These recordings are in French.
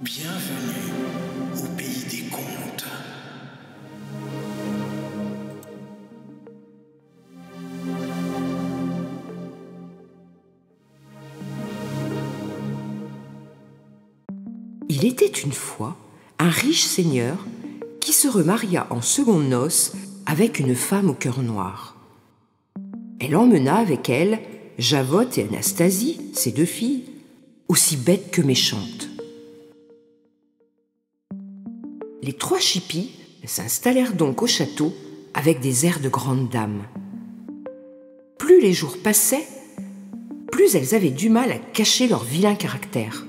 Bienvenue au pays des contes. Il était une fois un riche seigneur qui se remaria en secondes noces avec une femme au cœur noir. Elle emmena avec elle Javotte et Anastasie, ses deux filles, aussi bêtes que méchantes. Les trois chippies s'installèrent donc au château avec des airs de grandes dames. Plus les jours passaient, plus elles avaient du mal à cacher leur vilain caractère.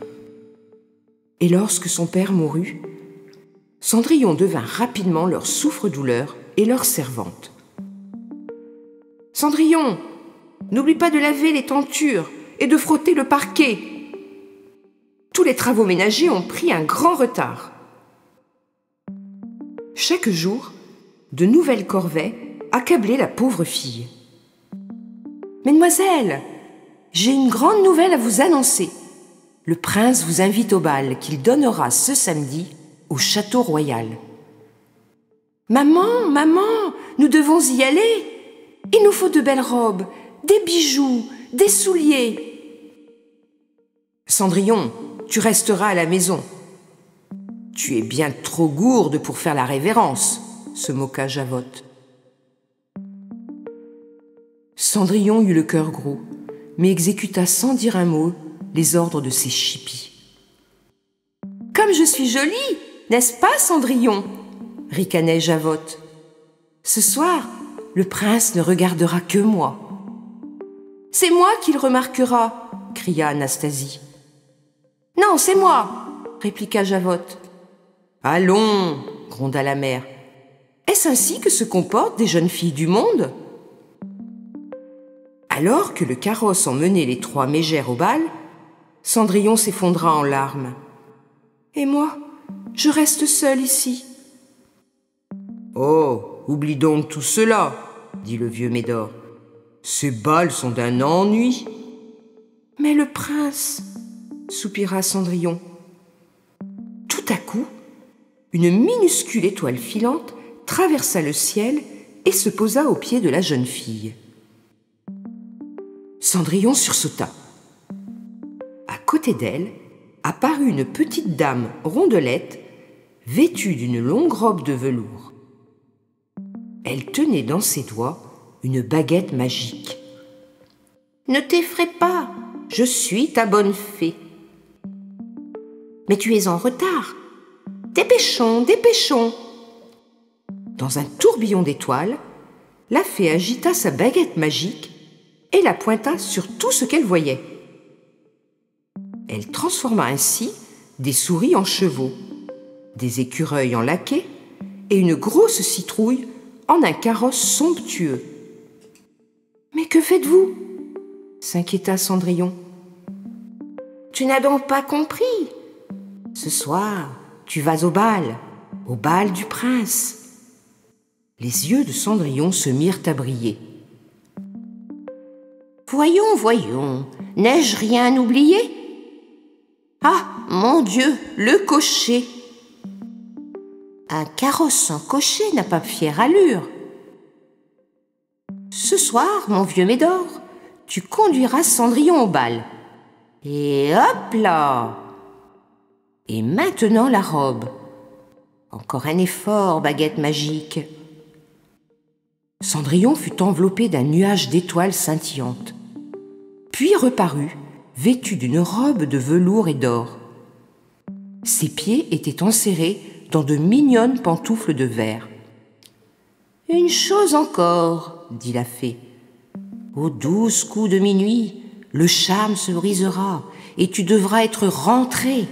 Et lorsque son père mourut, Cendrillon devint rapidement leur souffre-douleur et leur servante. « Cendrillon, n'oublie pas de laver les tentures et de frotter le parquet. » Tous les travaux ménagers ont pris un grand retard. Chaque jour, de nouvelles corvées accablaient la pauvre fille. « Mesdemoiselles, j'ai une grande nouvelle à vous annoncer. Le prince vous invite au bal qu'il donnera ce samedi au château royal. »« Maman, maman, nous devons y aller. Il nous faut de belles robes, des bijoux, des souliers. »« Cendrillon, tu resteras à la maison. »« Tu es bien trop gourde pour faire la révérence, » se moqua Javotte. Cendrillon eut le cœur gros, mais exécuta sans dire un mot les ordres de ses chippies. « Comme je suis jolie, n'est-ce pas, Cendrillon ?» ricanait Javotte. « Ce soir, le prince ne regardera que moi. »« C'est moi qu'il remarquera !» cria Anastasie. « Non, c'est moi !» répliqua Javotte. « Allons !» gronda la mère. « Est-ce ainsi que se comportent des jeunes filles du monde ?» Alors que le carrosse emmenait les trois mégères au bal, Cendrillon s'effondra en larmes. « Et moi, je reste seule ici. »« Oh, oublie donc tout cela, » dit le vieux Médor. « Ces bals sont d'un ennui. »« Mais le prince, » soupira Cendrillon. Tout à coup, une minuscule étoile filante traversa le ciel et se posa aux pieds de la jeune fille. Cendrillon sursauta. À côté d'elle apparut une petite dame rondelette, vêtue d'une longue robe de velours. Elle tenait dans ses doigts une baguette magique. « Ne t'effraie pas, je suis ta bonne fée. »« Mais tu es en retard. Dépêchons, dépêchons !» Dans un tourbillon d'étoiles, la fée agita sa baguette magique et la pointa sur tout ce qu'elle voyait. Elle transforma ainsi des souris en chevaux, des écureuils en laquais et une grosse citrouille en un carrosse somptueux. « Mais que faites-vous » s'inquiéta Cendrillon. « Tu n'as donc pas compris. Ce soir, tu vas au bal du prince. » Les yeux de Cendrillon se mirent à briller. « Voyons, voyons, n'ai-je rien oublié ? Ah, mon Dieu, le cocher ! Un carrosse sans cocher n'a pas fière allure. Ce soir, mon vieux Médor, tu conduiras Cendrillon au bal. Et hop là ! Et maintenant la robe. Encore un effort, baguette magique. » Cendrillon fut enveloppé d'un nuage d'étoiles scintillantes, puis reparut, vêtu d'une robe de velours et d'or. Ses pieds étaient enserrés dans de mignonnes pantoufles de verre. « Une chose encore, » dit la fée. « Aux 12 coups de minuit, le charme se brisera et tu devras être rentrée. »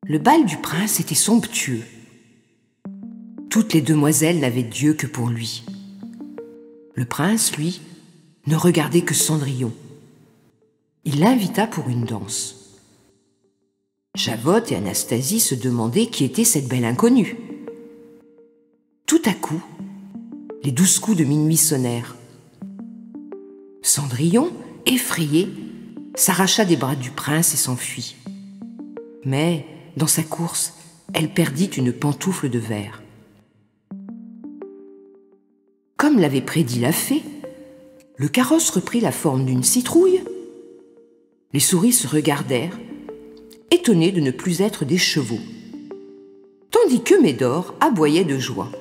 Le bal du prince était somptueux. Toutes les demoiselles n'avaient Dieu que pour lui. Le prince, lui, ne regardait que Cendrillon. Il l'invita pour une danse. Javotte et Anastasie se demandaient qui était cette belle inconnue. Tout à coup, les 12 coups de minuit sonnèrent. Cendrillon, effrayé, s'arracha des bras du prince et s'enfuit. Mais, dans sa course, elle perdit une pantoufle de verre. Comme l'avait prédit la fée, le carrosse reprit la forme d'une citrouille. Les souris se regardèrent, étonnées de ne plus être des chevaux, tandis que Médor aboyait de joie.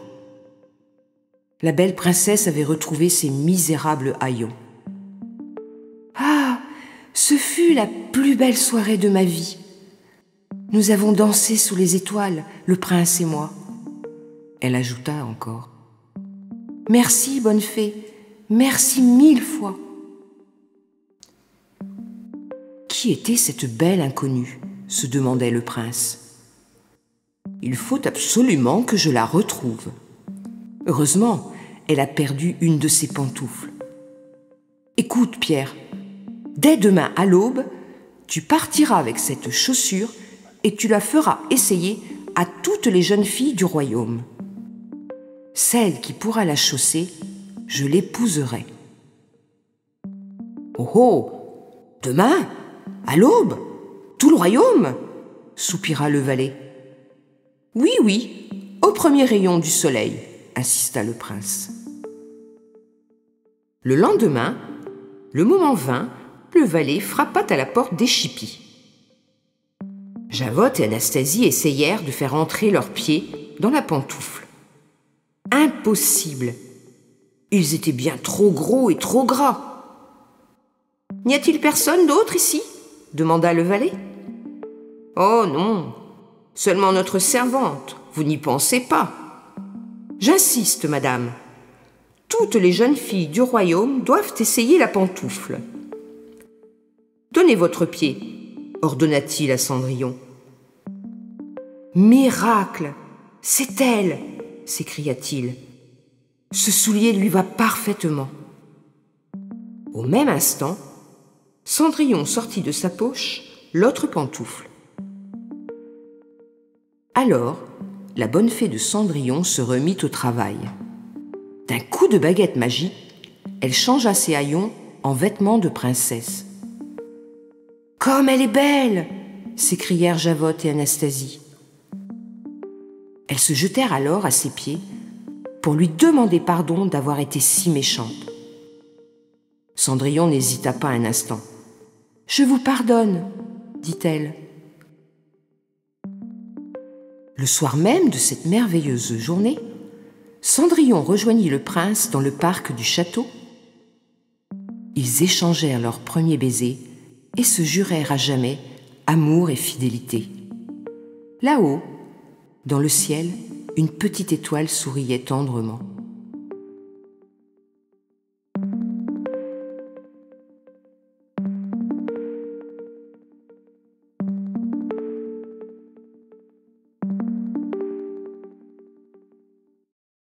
La belle princesse avait retrouvé ses misérables haillons. « Ah, ce fut la plus belle soirée de ma vie. Nous avons dansé sous les étoiles, le prince et moi. » Elle ajouta encore. « Merci, bonne fée, merci 1000 fois. » Qui était cette belle inconnue ? Se demandait le prince. Il faut absolument que je la retrouve. Heureusement, elle a perdu une de ses pantoufles. Écoute, Pierre, dès demain à l'aube, tu partiras avec cette chaussure et tu la feras essayer à toutes les jeunes filles du royaume. Celle qui pourra la chausser, je l'épouserai. Oh oh, demain, à l'aube, tout le royaume, soupira le valet. Oui, oui, au premier rayon du soleil, insista le prince. Le lendemain, le moment vint, le valet frappa à la porte d'Échipie. Javotte et Anastasie essayèrent de faire entrer leurs pieds dans la pantoufle. Impossible! Ils étaient bien trop gros et trop gras. « N'y a-t-il personne d'autre ici ?» demanda le valet. « Oh non, seulement notre servante, vous n'y pensez pas. J'insiste, madame. Toutes les jeunes filles du royaume doivent essayer la pantoufle. Donnez votre pied, ordonna-t-il à Cendrillon. Miracle, c'est elle, s'écria-t-il. Ce soulier lui va parfaitement. Au même instant, Cendrillon sortit de sa poche l'autre pantoufle. Alors, la bonne fée de Cendrillon se remit au travail. D'un coup de baguette magique, elle changea ses haillons en vêtements de princesse. « Comme elle est belle !» s'écrièrent Javotte et Anastasie. Elles se jetèrent alors à ses pieds pour lui demander pardon d'avoir été si méchante. Cendrillon n'hésita pas un instant. « Je vous pardonne, » dit-elle. Le soir même de cette merveilleuse journée, Cendrillon rejoignit le prince dans le parc du château. Ils échangèrent leur premier baiser et se jurèrent à jamais amour et fidélité. Là-haut, dans le ciel, une petite étoile souriait tendrement.